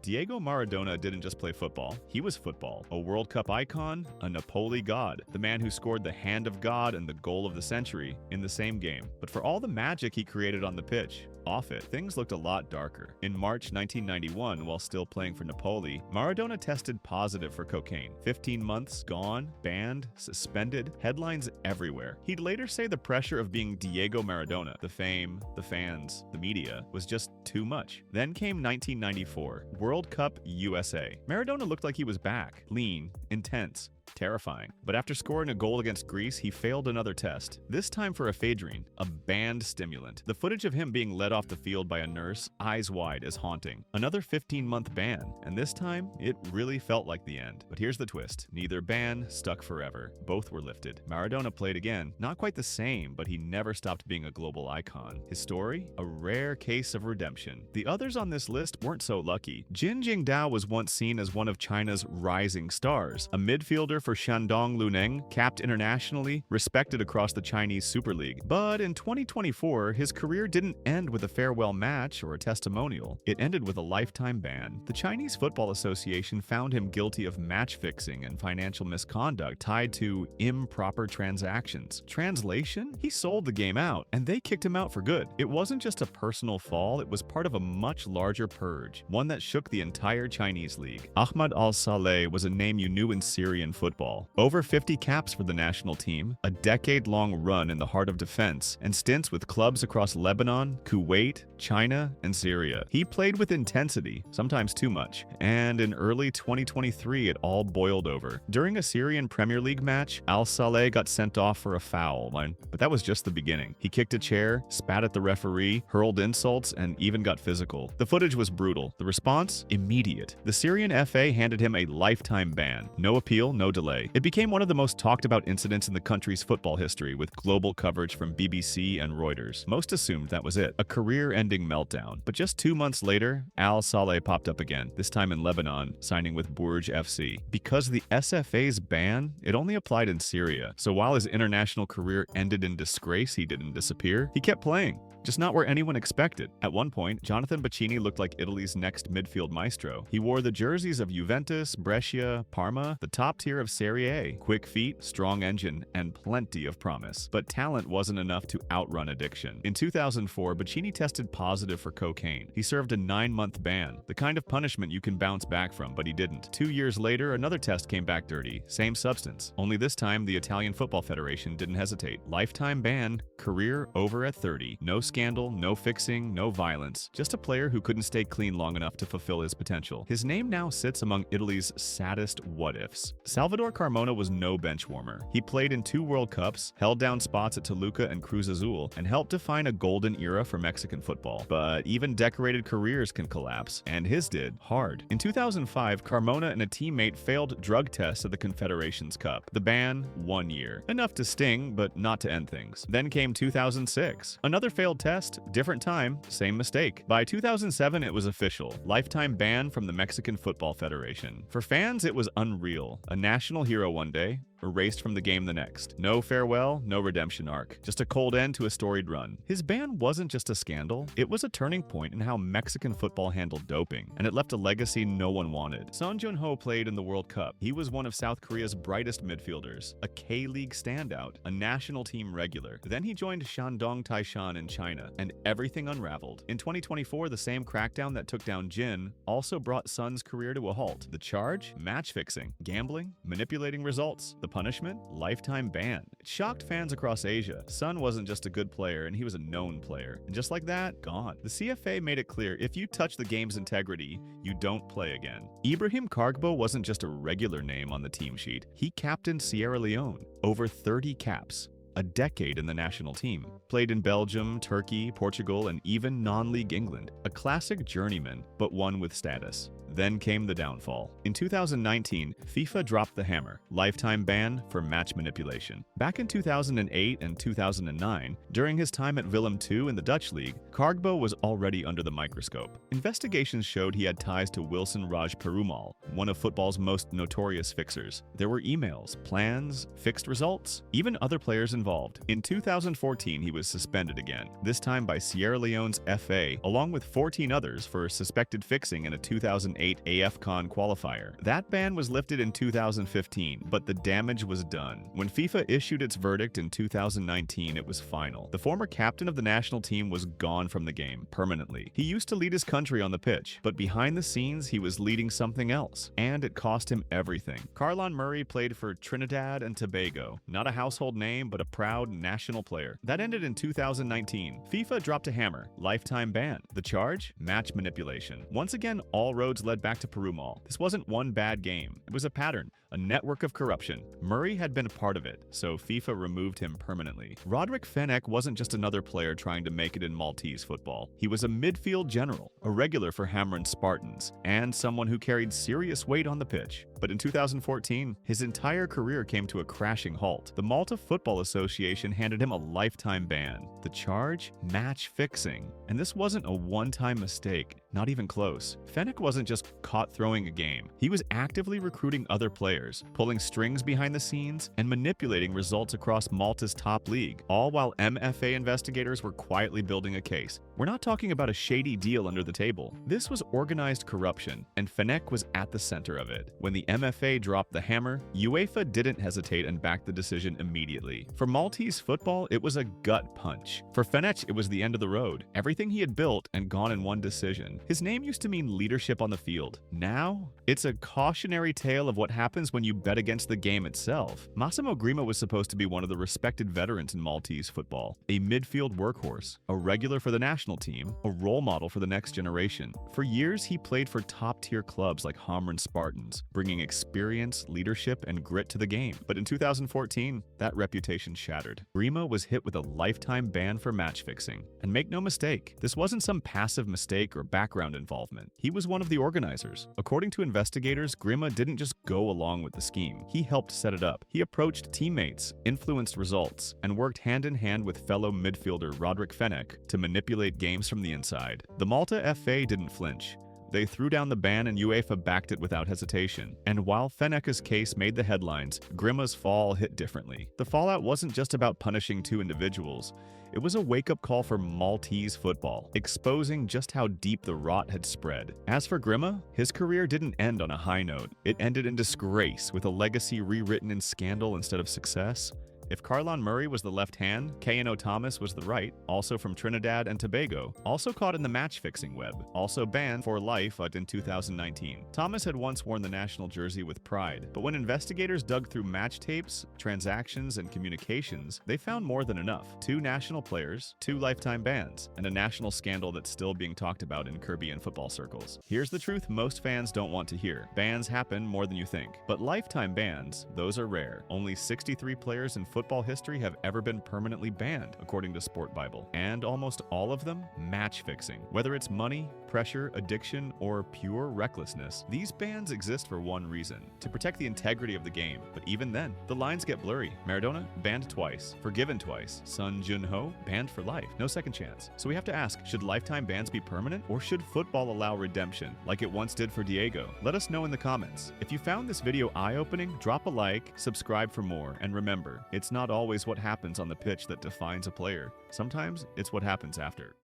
Diego Maradona didn't just play football, he was football. A World Cup icon, a Napoli god, the man who scored the hand of God and the goal of the century in the same game. But for all the magic he created on the pitch, off it, things looked a lot darker. In March 1991, while still playing for Napoli, Maradona tested positive for cocaine. 15 months, gone, banned, suspended, headlines everywhere. He'd later say the pressure of being Diego Maradona, the fame, the fans, the media, was just too much. Then came 1994, World Cup USA. Maradona looked like he was back, lean, intense, terrifying. But after scoring a goal against Greece, he failed another test, this time for ephedrine, a banned stimulant. The footage of him being led off the field by a nurse, eyes wide, is haunting. Another 15-month ban, and this time, it really felt like the end. But here's the twist. Neither ban stuck forever. Both were lifted. Maradona played again, not quite the same, but he never stopped being a global icon. His story? A rare case of redemption. The others on this list weren't so lucky. Jin Jingdao was once seen as one of China's rising stars, a midfielder for Shandong Luneng, capped internationally, respected across the Chinese Super League. But in 2024, his career didn't end with a farewell match or a testimonial. It ended with a lifetime ban. The Chinese Football Association found him guilty of match fixing and financial misconduct tied to improper transactions. Translation? He sold the game out, and they kicked him out for good. It wasn't just a personal fall, it was part of a much larger purge, one that shook the entire Chinese league. Ahmad Al-Saleh was a name you knew in Syrian football. Over 50 caps for the national team, a decade-long run in the heart of defense, and stints with clubs across Lebanon, Kuwait, China, and Syria. He played with intensity, sometimes too much, and in early 2023 it all boiled over. During a Syrian Premier League match, Al-Saleh got sent off for a foul, but that was just the beginning. He kicked a chair, spat at the referee, hurled insults, and even got physical. The footage was brutal. The response? Immediate. The Syrian FA handed him a lifetime ban. No appeal, no delay. It became one of the most talked about incidents in the country's football history, with global coverage from BBC and Reuters. Most assumed that was it, a career-ending meltdown. But just 2 months later, Al-Saleh popped up again, this time in Lebanon, signing with Bourges FC. Because the SFA's ban, it only applied in Syria. So while his international career ended in disgrace, he didn't disappear. He kept playing, just not where anyone expected. At one point, Jonathan Bacchini looked like Italy's next midfield maestro. He wore the jerseys of Juventus, Brescia, Parma, the top tier of Serie A. Quick feet, strong engine, and plenty of promise. But talent wasn't enough to outrun addiction. In 2004, Bacchini tested positive for cocaine. He served a 9-month ban, the kind of punishment you can bounce back from, but he didn't. 2 years later, another test came back dirty. Same substance. Only this time, the Italian Football Federation didn't hesitate. Lifetime ban, career over at 30. No scandal, no fixing, no violence. Just a player who couldn't stay clean long enough to fulfill his potential. His name now sits among Italy's saddest what-ifs. Salvador Carmona was no bench warmer. He played in 2 World Cups, held down spots at Toluca and Cruz Azul, and helped define a golden era for Mexican football. But even decorated careers can collapse, and his did, hard. In 2005, Carmona and a teammate failed drug tests at the Confederations Cup. The ban, 1 year. Enough to sting, but not to end things. Then came 2006. Another failed test, different time, same mistake. By 2007, it was official. Lifetime ban from the Mexican Football Federation. For fans, it was unreal. A national hero one day, erased from the game the next. No farewell, no redemption arc. Just a cold end to a storied run. His ban wasn't just a scandal, it was a turning point in how Mexican football handled doping, and it left a legacy no one wanted. Son Jun-ho played in the World Cup. He was one of South Korea's brightest midfielders, a K-League standout, a national team regular. Then he joined Shandong Taishan in China, and everything unraveled. In 2024, the same crackdown that took down Jin also brought Son's career to a halt. The charge? Match fixing, gambling, manipulating results. The punishment? Lifetime ban. It shocked fans across Asia. Son wasn't just a good player, and he was a known player. And just like that, gone. The CFA made it clear, if you touch the game's integrity, you don't play again. Ibrahim Kargbo wasn't just a regular name on the team sheet. He captained Sierra Leone. Over 30 caps. A decade in the national team. Played in Belgium, Turkey, Portugal, and even non-league England. A classic journeyman, but one with status. Then came the downfall. In 2019, FIFA dropped the hammer. Lifetime ban for match manipulation. Back in 2008 and 2009, during his time at Willem II in the Dutch league, Kargbo was already under the microscope. Investigations showed he had ties to Wilson Raj Perumal, one of football's most notorious fixers. There were emails, plans, fixed results, even other players involved. In 2014, he was suspended again, this time by Sierra Leone's FA, along with 14 others for suspected fixing in a 2008 2008 AFCON qualifier. That ban was lifted in 2015, but the damage was done. When FIFA issued its verdict in 2019, it was final. The former captain of the national team was gone from the game permanently. He used to lead his country on the pitch, but behind the scenes, he was leading something else, and it cost him everything. Carlon Murray played for Trinidad and Tobago. Not a household name, but a proud national player. That ended in 2019. FIFA dropped a hammer, lifetime ban. The charge? Match manipulation. Once again, all roads led back to Perumal. This wasn't one bad game. It was a pattern, a network of corruption. Murray had been a part of it, so FIFA removed him permanently. Roderick Fenech wasn't just another player trying to make it in Maltese football. He was a midfield general, a regular for Hamrun Spartans, and someone who carried serious weight on the pitch. But in 2014, his entire career came to a crashing halt. The Malta Football Association handed him a lifetime ban. The charge? Match fixing. And this wasn't a one-time mistake, not even close. Fenech wasn't just caught throwing a game. He was actively recruiting other players, pulling strings behind the scenes, and manipulating results across Malta's top league, all while MFA investigators were quietly building a case. We're not talking about a shady deal under the table. This was organized corruption, and Fenech was at the center of it. When the MFA dropped the hammer, UEFA didn't hesitate and backed the decision immediately. For Maltese football, it was a gut punch. For Fenech, it was the end of the road. Everything he had built and gone in one decision. His name used to mean leadership on the field. Now, it's a cautionary tale of what happens when you bet against the game itself. Massimo Grima was supposed to be one of the respected veterans in Maltese football, a midfield workhorse, a regular for the national team, a role model for the next generation. For years, he played for top-tier clubs like Hamrun Spartans, bringing experience, leadership, and grit to the game. But in 2014, that reputation shattered. Grima was hit with a lifetime ban for match fixing. And make no mistake, this wasn't some passive mistake or background involvement. He was one of the organizers. According to investigators, Grima didn't just go along with the scheme. He helped set it up. He approached teammates, influenced results, and worked hand-in-hand with fellow midfielder Roderick Fenech to manipulate games from the inside. The Malta FA didn't flinch. They threw down the ban and UEFA backed it without hesitation. And while Fenech's case made the headlines, Grima's fall hit differently. The fallout wasn't just about punishing two individuals. It was a wake-up call for Maltese football, exposing just how deep the rot had spread. As for Grima, his career didn't end on a high note. It ended in disgrace, with a legacy rewritten in scandal instead of success. If Carlon Murray was the left hand, K.N.O. Thomas was the right, also from Trinidad and Tobago, also caught in the match-fixing web, also banned for life in 2019. Thomas had once worn the national jersey with pride, but when investigators dug through match tapes, transactions, and communications, they found more than enough. 2 national players, 2 lifetime bans, and a national scandal that's still being talked about in Caribbean football circles. Here's the truth most fans don't want to hear. Bans happen more than you think, but lifetime bans, those are rare. Only 63 players in football history have ever been permanently banned, according to Sport Bible, and almost all of them match fixing. Whether it's money, pressure, addiction, or pure recklessness, these bans exist for one reason: to protect the integrity of the game. But even then, the lines get blurry. Maradona banned twice, forgiven twice. Sun Jun-ho banned for life, no second chance. So we have to ask, should lifetime bans be permanent, or should football allow redemption, like it once did for Diego? Let us know in the comments. If you found this video eye-opening, drop a like, subscribe for more, and remember, it's not always what happens on the pitch that defines a player. Sometimes it's what happens after.